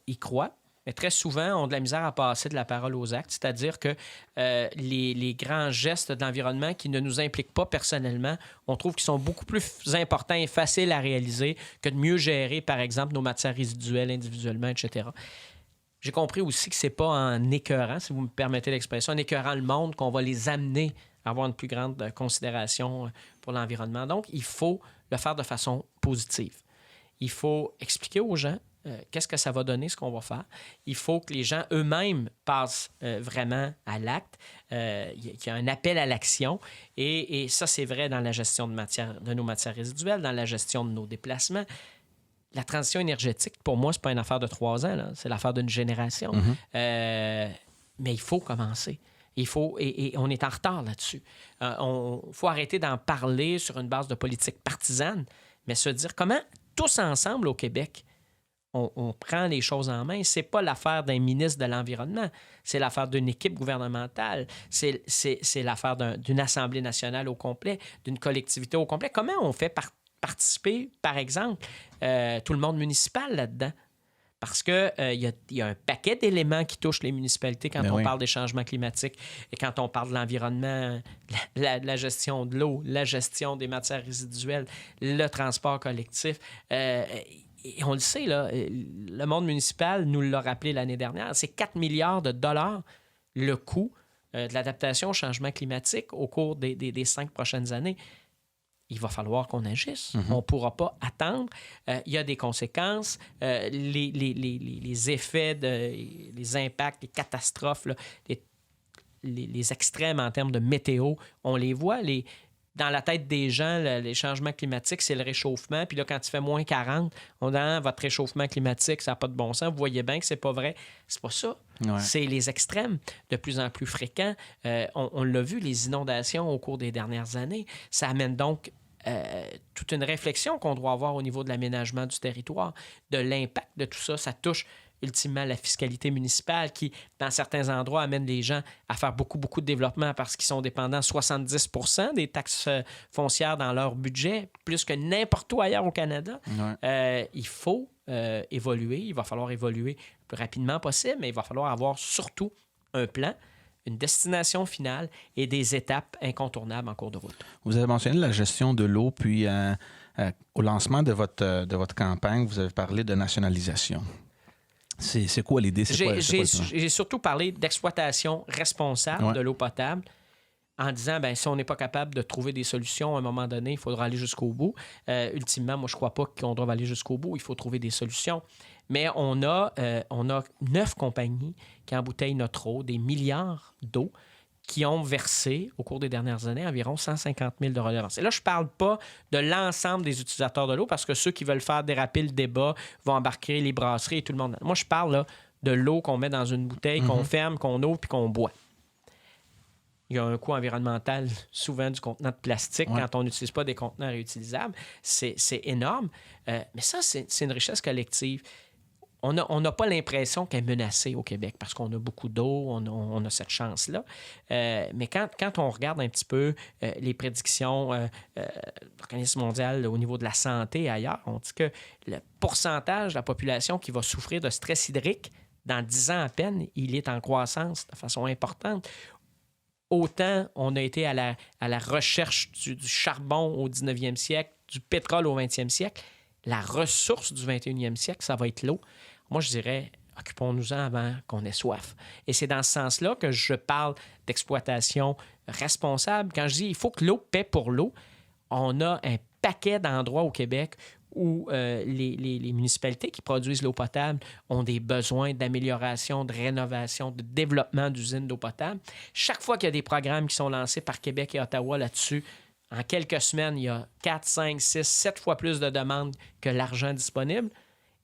S2: y croient, mais très souvent ont de la misère à passer de la parole aux actes, c'est-à-dire que les grands gestes de l'environnement qui ne nous impliquent pas personnellement, on trouve qu'ils sont beaucoup plus importants et faciles à réaliser que de mieux gérer, par exemple, nos matières résiduelles individuellement, etc. J'ai compris aussi que c'est pas en écœurant, si vous me permettez l'expression, en écœurant le monde qu'on va les amener à avoir une plus grande considération pour l'environnement. Donc, il faut le faire de façon positive. Il faut expliquer aux gens qu'est-ce que ça va donner, ce qu'on va faire. Il faut que les gens eux-mêmes passent vraiment à l'acte, qu'il y a un appel à l'action. Et ça, c'est vrai dans la gestion de nos matières résiduelles, dans la gestion de nos déplacements. La transition énergétique, pour moi, c'est pas une affaire de 3 ans, là. C'est l'affaire d'une génération. Mais il faut commencer. Et on est en retard là-dessus. Il faut arrêter d'en parler sur une base de politique partisane, mais se dire comment, tous ensemble au Québec, on prend les choses en main. C'est pas l'affaire d'un ministre de l'Environnement, c'est l'affaire d'une équipe gouvernementale, c'est l'affaire d'une Assemblée nationale au complet, d'une collectivité au complet. Comment on fait participer, par exemple, tout le monde municipal là-dedans? Parce qu'il y a un paquet d'éléments qui touchent les municipalités quand on parle des changements climatiques et quand on parle de l'environnement, la gestion de l'eau, la gestion des matières résiduelles, le transport collectif. Et on le sait, là, le monde municipal nous l'a rappelé l'année dernière, c'est 4 milliards de dollars le coût de l'adaptation au changement climatique au cours des 5 prochaines années. Il va falloir qu'on agisse. On ne pourra pas attendre. Il y a des conséquences. Les effets, les impacts, les catastrophes, là, les extrêmes en termes de météo, on les voit. dans la tête des gens, les changements climatiques, c'est le réchauffement. Puis là, quand il fait moins 40, on dit votre réchauffement climatique, ça n'a pas de bon sens. Vous voyez bien que c'est pas vrai. C'est pas ça.
S1: Ouais.
S2: C'est les extrêmes de plus en plus fréquents. On l'a vu, les inondations au cours des dernières années. Ça amène donc toute une réflexion qu'on doit avoir au niveau de l'aménagement du territoire, de l'impact de tout ça. Ça touche ultimement la fiscalité municipale qui, dans certains endroits, amène les gens à faire beaucoup, beaucoup de développement parce qu'ils sont dépendants 70 % des taxes foncières dans leur budget, plus que n'importe où ailleurs au Canada.
S1: Ouais.
S2: Il faut évoluer. Il va falloir évoluer le plus rapidement possible, mais il va falloir avoir surtout un plan, une destination finale et des étapes incontournables en cours de route.
S1: Vous avez mentionné la gestion de l'eau, puis au lancement de votre campagne, vous avez parlé de nationalisation. C'est quoi l'idée?
S2: J'ai surtout parlé d'exploitation responsable de l'eau potable en disant, si on n'est pas capable de trouver des solutions à un moment donné, il faudra aller jusqu'au bout. Ultimement, moi, je ne crois pas qu'on doive aller jusqu'au bout. Il faut trouver des solutions. Mais on a 9 compagnies qui embouteillent notre eau, des milliards d'eau, qui ont versé, au cours des dernières années, environ 150 000 de redevances. Et là, je ne parle pas de l'ensemble des utilisateurs de l'eau, parce que ceux qui veulent faire déraper le débat vont embarquer les brasseries et tout le monde. Moi, je parle là, de l'eau qu'on met dans une bouteille, qu'on ferme, qu'on ouvre puis qu'on boit. Il y a un coût environnemental, souvent, du contenant de plastique quand on n'utilise pas des contenants réutilisables. C'est énorme. Mais ça, c'est une richesse collective. On n'a pas l'impression qu'elle est menacée au Québec parce qu'on a beaucoup d'eau, on a cette chance-là. Mais quand on regarde un petit peu les prédictions de l'Organisme mondial au niveau de la santé et ailleurs, on dit que le pourcentage de la population qui va souffrir de stress hydrique, dans 10 ans à peine, il est en croissance de façon importante. Autant on a été à la recherche du charbon au 19e siècle, du pétrole au 20e siècle, la ressource du 21e siècle, ça va être l'eau. Moi, je dirais, occupons-nous-en avant qu'on ait soif. Et c'est dans ce sens-là que je parle d'exploitation responsable. Quand je dis il faut que l'eau paie pour l'eau, on a un paquet d'endroits au Québec où les municipalités qui produisent l'eau potable ont des besoins d'amélioration, de rénovation, de développement d'usines d'eau potable. Chaque fois qu'il y a des programmes qui sont lancés par Québec et Ottawa là-dessus, en quelques semaines, il y a 4, 5, 6, 7 fois plus de demandes que l'argent disponible.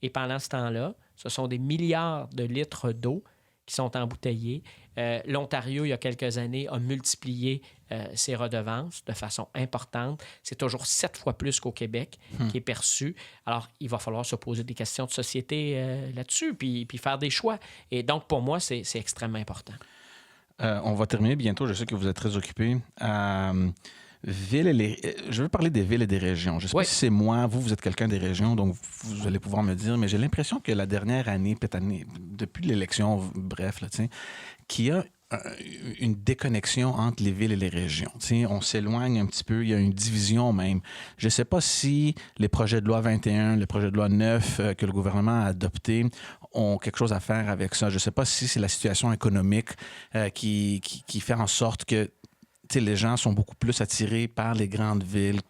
S2: Et pendant ce temps-là, ce sont des milliards de litres d'eau qui sont embouteillés. L'Ontario, il y a quelques années, a multiplié ses redevances de façon importante. C'est toujours 7 fois plus qu'au Québec qui est perçu. Alors, il va falloir se poser des questions de société là-dessus, puis faire des choix. Et donc, pour moi, c'est extrêmement important.
S1: On va terminer bientôt. Je sais que vous êtes très occupé. Je veux parler des villes et des régions. Je ne sais pas si c'est moi, vous êtes quelqu'un des régions, donc vous allez pouvoir me dire, mais j'ai l'impression que la dernière année, peut-être année, depuis l'élection, bref, là, qu'il y a une déconnexion entre les villes et les régions. On s'éloigne un petit peu, il y a une division même. Je ne sais pas si les projets de loi 21, les projets de loi 9 que le gouvernement a adoptés ont quelque chose à faire avec ça. Je ne sais pas si c'est la situation économique qui fait en sorte que les gens sont beaucoup plus attirés par les grandes villes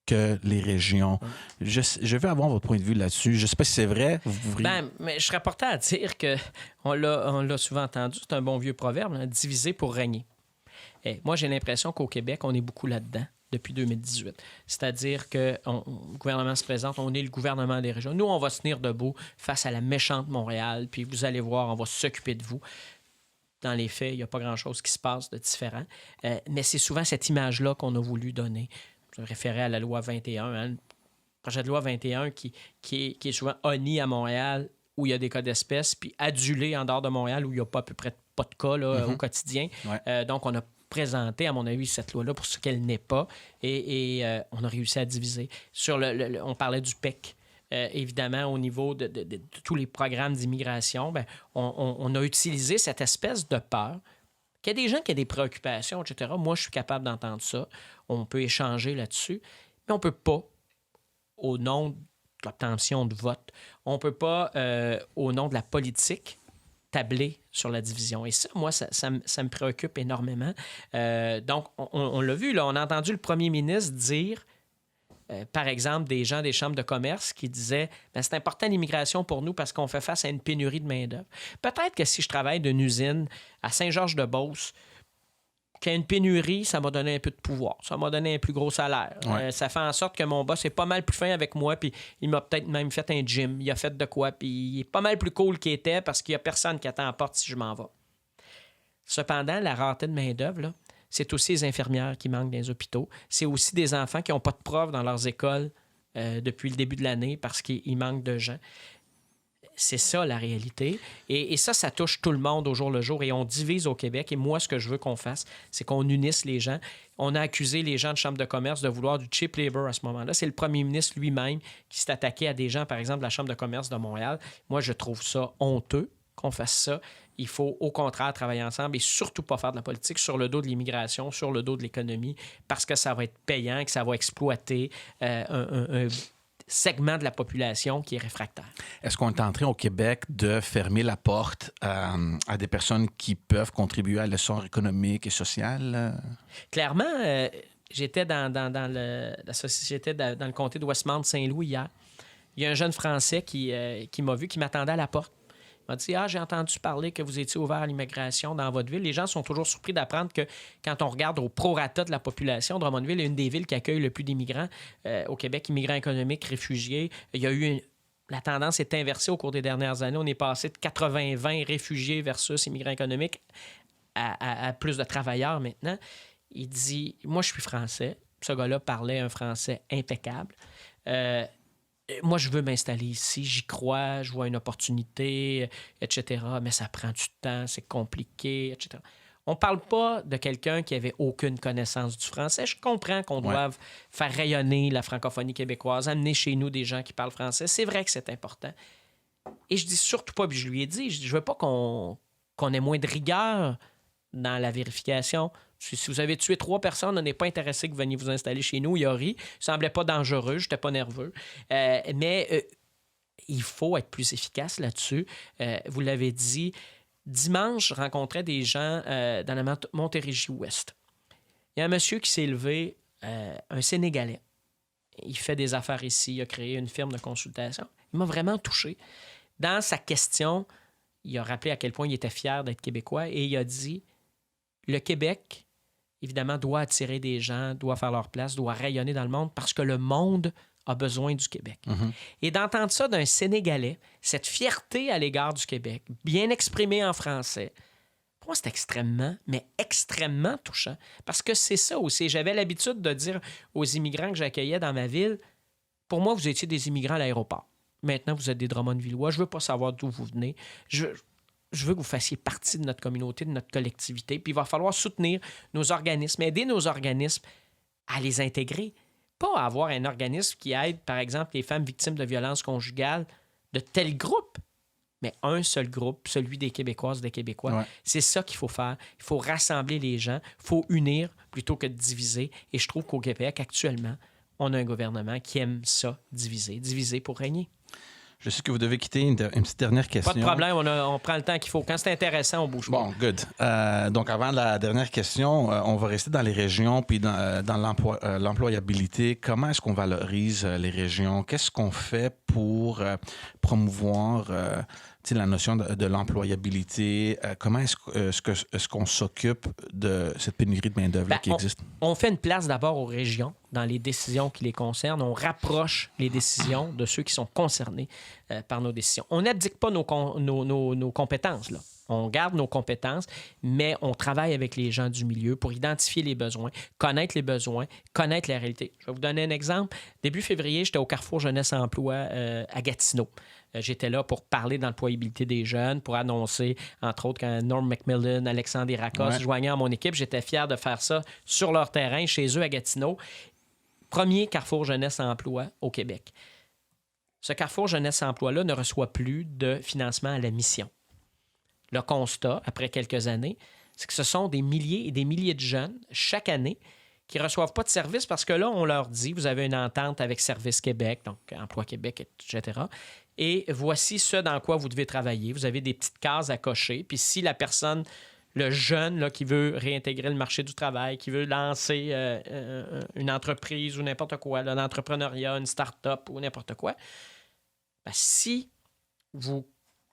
S1: que les régions. Je veux avoir votre point de vue là-dessus. Je ne sais pas si c'est vrai.
S2: Mais je serais porté à dire qu'on l'a souvent entendu, c'est un bon vieux proverbe, diviser pour régner. Et moi, j'ai l'impression qu'au Québec, on est beaucoup là-dedans depuis 2018. C'est-à-dire que le gouvernement se présente, on est le gouvernement des régions. Nous, on va se tenir debout face à la méchante Montréal, puis vous allez voir, on va s'occuper de vous. Dans les faits, il n'y a pas grand-chose qui se passe de différent. Mais c'est souvent cette image-là qu'on a voulu donner. Je me référais à la loi 21, le projet de loi 21 qui est souvent honni à Montréal, où il y a des cas d'espèces, puis adulé en dehors de Montréal, où il n'y a pas à peu près pas de cas là, au quotidien. Ouais. Donc, on a présenté, à mon avis, cette loi-là pour ce qu'elle n'est pas, et on a réussi à diviser. On parlait du PEC. Évidemment, au niveau de tous les programmes d'immigration, on a utilisé cette espèce de peur qu'il y a des gens qui ont des préoccupations, etc. Moi, je suis capable d'entendre ça. On peut échanger là-dessus, mais on ne peut pas, au nom de l'obtention de vote, on ne peut pas, au nom de la politique, tabler sur la division. Et ça, moi, ça me préoccupe énormément. Donc, on l'a vu, là, on a entendu le premier ministre dire... par exemple, des gens des chambres de commerce qui disaient c'est important l'immigration pour nous parce qu'on fait face à une pénurie de main-d'œuvre. Peut-être que si je travaille d'une usine à Saint-Georges-de-Beauce, qu'il y a une pénurie, ça m'a donné un peu de pouvoir. Ça m'a donné un plus gros salaire.
S1: Ouais.
S2: Ça fait en sorte que mon boss est pas mal plus fin avec moi, puis il m'a peut-être même fait un gym. Il a fait de quoi, puis il est pas mal plus cool qu'il était parce qu'il y a personne qui attend à la porte si je m'en vais. Cependant, la rareté de main-d'œuvre, là, c'est aussi les infirmières qui manquent dans les hôpitaux. C'est aussi des enfants qui n'ont pas de profs dans leurs écoles depuis le début de l'année parce qu'il manque de gens. C'est ça, la réalité. Et ça touche tout le monde au jour le jour. Et on divise au Québec. Et moi, ce que je veux qu'on fasse, c'est qu'on unisse les gens. On a accusé les gens de chambre de commerce de vouloir du cheap labor à ce moment-là. C'est le premier ministre lui-même qui s'est attaqué à des gens, par exemple, de la Chambre de commerce de Montréal. Moi, je trouve ça honteux qu'on fasse ça. Il faut, au contraire, travailler ensemble et surtout pas faire de la politique sur le dos de l'immigration, sur le dos de l'économie, parce que ça va être payant, que ça va exploiter un segment de la population qui est réfractaire.
S1: Est-ce qu'on est en train au Québec de fermer la porte à des personnes qui peuvent contribuer à l'essor économique et social?
S2: Clairement, j'étais dans le comté de Westmount-Saint-Louis hier. Il y a un jeune Français qui m'a vu, qui m'attendait à la porte. Il m'a dit « Ah, j'ai entendu parler que vous étiez ouvert à l'immigration dans votre ville. » Les gens sont toujours surpris d'apprendre que quand on regarde au prorata de la population, Drummondville est une des villes qui accueille le plus d'immigrants au Québec, immigrants économiques, réfugiés. Il y a eu la tendance est inversée au cours des dernières années. On est passé de 80-20 réfugiés versus immigrants économiques à plus de travailleurs maintenant. Il dit « Moi, je suis français. » Ce gars-là parlait un français impeccable. Moi, je veux m'installer ici, j'y crois, je vois une opportunité, etc. Mais ça prend du temps, c'est compliqué, etc. On ne parle pas de quelqu'un qui avait aucune connaissance du français. Je comprends qu'on doive faire rayonner la francophonie québécoise, amener chez nous des gens qui parlent français. C'est vrai que c'est important. Et je dis surtout pas, puis je lui ai dit, je veux pas qu'on ait moins de rigueur dans la vérification. Si vous avez tué 3 personnes, on n'est pas intéressé que vous veniez vous installer chez nous. Il a ri. Il ne semblait pas dangereux. Je n'étais pas nerveux. Mais il faut être plus efficace là-dessus. Vous l'avez dit. Dimanche, je rencontrais des gens dans la Montérégie-Ouest. Il y a un monsieur qui s'est levé, un Sénégalais. Il fait des affaires ici. Il a créé une firme de consultation. Il m'a vraiment touché. Dans sa question, il a rappelé à quel point il était fier d'être Québécois et il a dit « Le Québec... évidemment, doit attirer des gens, doit faire leur place, doit rayonner dans le monde parce que le monde a besoin du Québec. Mm-hmm. Et d'entendre ça d'un Sénégalais, cette fierté à l'égard du Québec, bien exprimée en français, pour moi, c'est extrêmement, mais extrêmement touchant. Parce que c'est ça aussi. J'avais l'habitude de dire aux immigrants que j'accueillais dans ma ville, pour moi, vous étiez des immigrants à l'aéroport. Maintenant, vous êtes des Drummondvillois. Je ne veux pas savoir d'où vous venez. Je veux que vous fassiez partie de notre communauté, de notre collectivité. Puis il va falloir soutenir nos organismes, aider nos organismes à les intégrer. Pas à avoir un organisme qui aide, par exemple, les femmes victimes de violences conjugales de tel groupe, mais un seul groupe, celui des Québécoises, des Québécois. Ouais. C'est ça qu'il faut faire. Il faut rassembler les gens, il faut unir plutôt que de diviser. Et je trouve qu'au Québec, actuellement, on a un gouvernement qui aime ça, diviser pour régner.
S1: Je sais que vous devez quitter. Une petite dernière question.
S2: Pas de problème, on prend le temps qu'il faut. Quand c'est intéressant, on bouge pas.
S1: Bon, good. Donc, avant la dernière question, on va rester dans les régions puis dans l'employabilité. Comment est-ce qu'on valorise les régions? Qu'est-ce qu'on fait pour promouvoir la notion de l'employabilité? Comment est-ce qu'on s'occupe de cette pénurie de main-d'œuvre qui existe?
S2: On fait une place d'abord aux régions dans les décisions qui les concernent. On rapproche les décisions de ceux qui sont concernés par nos décisions. On n'abdique pas nos compétences, là. On garde nos compétences, mais on travaille avec les gens du milieu pour identifier les besoins, connaître les besoins, connaître la réalité. Je vais vous donner un exemple. Début février, j'étais au Carrefour Jeunesse Emploi à Gatineau. J'étais là pour parler d'employabilité des jeunes, pour annoncer, entre autres, quand Norm Macmillan, Alexandre Iracos se joignaient à mon équipe. J'étais fier de faire ça sur leur terrain, chez eux à Gatineau. Premier Carrefour Jeunesse Emploi au Québec. Ce Carrefour Jeunesse Emploi-là ne reçoit plus de financement à la mission. Le constat, après quelques années, c'est que ce sont des milliers et des milliers de jeunes, chaque année, qui ne reçoivent pas de service parce que là, on leur dit, vous avez une entente avec Service Québec, donc Emploi Québec, etc. Et voici ce dans quoi vous devez travailler. Vous avez des petites cases à cocher. Puis si la personne, le jeune là, qui veut réintégrer le marché du travail, qui veut lancer une entreprise ou n'importe quoi, l'entrepreneuriat, une start-up ou n'importe quoi, bien, si vous ne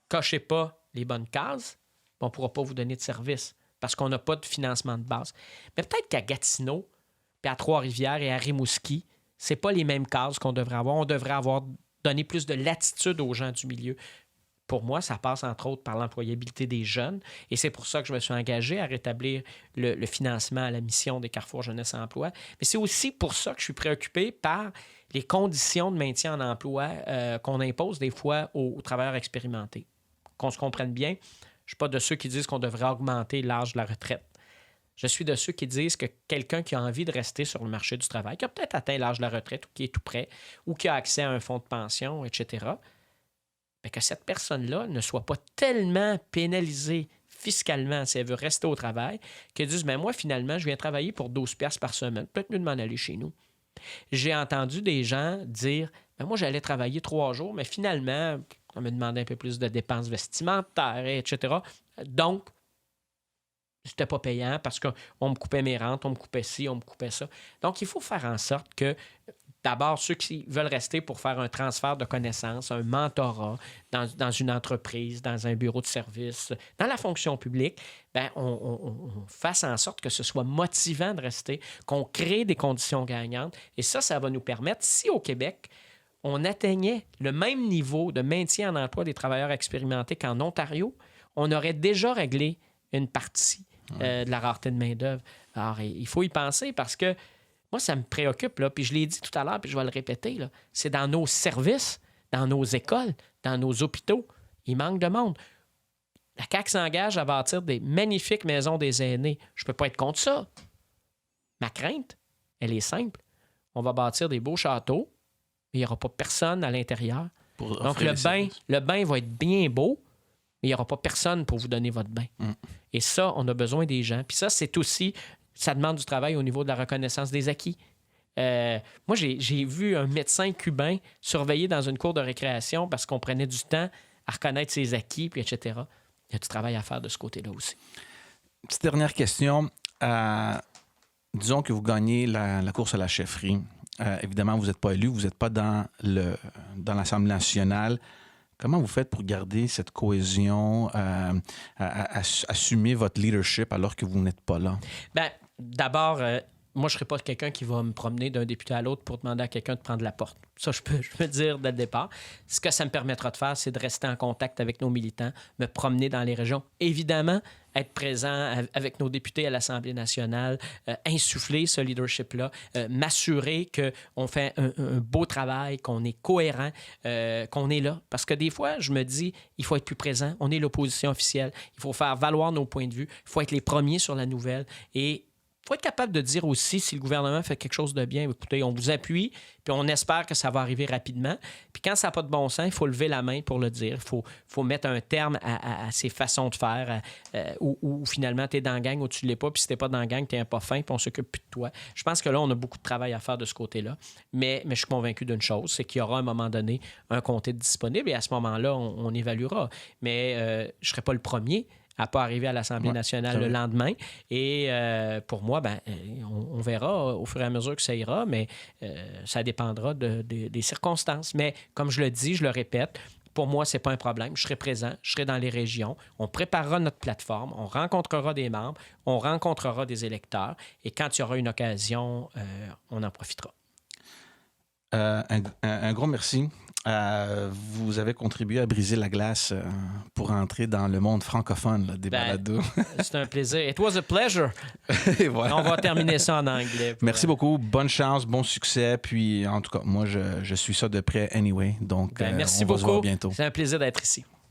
S2: cochez pas les bonnes cases, on ne pourra pas vous donner de service parce qu'on n'a pas de financement de base. Mais peut-être qu'à Gatineau, puis à Trois-Rivières et à Rimouski, c'est pas les mêmes cases qu'on devrait avoir. On devrait avoir donné plus de latitude aux gens du milieu. Pour moi, ça passe entre autres par l'employabilité des jeunes et c'est pour ça que je me suis engagé à rétablir le financement à la mission des Carrefour Jeunesse Emploi. Mais c'est aussi pour ça que je suis préoccupé par les conditions de maintien en emploi qu'on impose des fois aux travailleurs expérimentés. Qu'on se comprenne bien, je ne suis pas de ceux qui disent qu'on devrait augmenter l'âge de la retraite. Je suis de ceux qui disent que quelqu'un qui a envie de rester sur le marché du travail, qui a peut-être atteint l'âge de la retraite ou qui est tout près, ou qui a accès à un fonds de pension, etc., bien que cette personne-là ne soit pas tellement pénalisée fiscalement si elle veut rester au travail, qu'elle dise, bien moi, finalement, je viens travailler pour 12$ par semaine. Peut-être mieux de m'en aller chez nous. J'ai entendu des gens dire, bien moi, j'allais travailler 3 jours, mais finalement, on me demandait un peu plus de dépenses vestimentaires, etc. Donc, c'était pas payant parce qu'on me coupait mes rentes, on me coupait ci, on me coupait ça. Donc, il faut faire en sorte que, d'abord, ceux qui veulent rester pour faire un transfert de connaissances, un mentorat dans une entreprise, dans un bureau de service, dans la fonction publique, bien, on fasse en sorte que ce soit motivant de rester, qu'on crée des conditions gagnantes. Et ça va nous permettre, si au Québec, on atteignait le même niveau de maintien en emploi des travailleurs expérimentés qu'en Ontario, on aurait déjà réglé une partie de la rareté de main-d'œuvre. Alors, il faut y penser parce que moi, ça me préoccupe, là, puis je l'ai dit tout à l'heure, puis je vais le répéter, là, c'est dans nos services, dans nos écoles, dans nos hôpitaux, il manque de monde. La CAQ s'engage à bâtir des magnifiques maisons des aînés. Je ne peux pas être contre ça. Ma crainte, elle est simple. On va bâtir des beaux châteaux, mais il n'y aura pas personne à l'intérieur. Donc, le bain va être bien beau, mais il n'y aura pas personne pour vous donner votre bain. Et ça, on a besoin des gens. Puis ça, c'est aussi, ça demande du travail au niveau de la reconnaissance des acquis. Moi, j'ai vu un médecin cubain surveiller dans une cour de récréation parce qu'on prenait du temps à reconnaître ses acquis, puis etc. Il y a du travail à faire de ce côté-là aussi.
S1: Petite dernière question. Disons que vous gagnez la course à la chefferie. Évidemment, vous n'êtes pas élu, vous n'êtes pas dans l'Assemblée nationale. Comment vous faites pour garder cette cohésion, assumer votre leadership alors que vous n'êtes pas là? Bien,
S2: d'abord, moi, je ne serai pas quelqu'un qui va me promener d'un député à l'autre pour demander à quelqu'un de prendre la porte. Ça, je peux dire dès le départ. Ce que ça me permettra de faire, c'est de rester en contact avec nos militants, me promener dans les régions. Évidemment, être présent avec nos députés à l'Assemblée nationale, insuffler ce leadership-là, m'assurer qu'on fait un beau travail, qu'on est cohérent, qu'on est là. Parce que des fois, je me dis, il faut être plus présent. On est l'opposition officielle. Il faut faire valoir nos points de vue. Il faut être les premiers sur la nouvelle. Et il faut être capable de dire aussi, si le gouvernement fait quelque chose de bien, écoutez, on vous appuie, puis on espère que ça va arriver rapidement. Puis quand ça n'a pas de bon sens, il faut lever la main pour le dire. Il faut mettre un terme à ces façons de faire où finalement, tu es dans la gang ou tu ne l'es pas, puis si tu n'es pas dans la gang, tu n'es pas fin, puis on ne s'occupe plus de toi. Je pense que là, on a beaucoup de travail à faire de ce côté-là. Mais je suis convaincu d'une chose, c'est qu'il y aura à un moment donné un comté disponible et à ce moment-là, on évaluera. Mais je ne serai pas le premier à ne pas arriver à l'Assemblée nationale le lendemain. Et pour moi, on verra au fur et à mesure que ça ira, mais ça dépendra des circonstances. Mais comme je le dis, je le répète, pour moi, ce n'est pas un problème. Je serai présent, je serai dans les régions. On préparera notre plateforme, on rencontrera des membres, on rencontrera des électeurs. Et quand il y aura une occasion, on en profitera.
S1: Un gros merci. Vous avez contribué à briser la glace pour entrer dans le monde francophone des balados.
S2: C'est un plaisir. It was a pleasure. Et voilà. On va terminer ça en anglais.
S1: Merci beaucoup. Bonne chance, bon succès. Puis, en tout cas, moi, je suis ça de près anyway. Donc,
S2: merci
S1: on va
S2: beaucoup.
S1: se voir bientôt.
S2: C'est un plaisir d'être ici.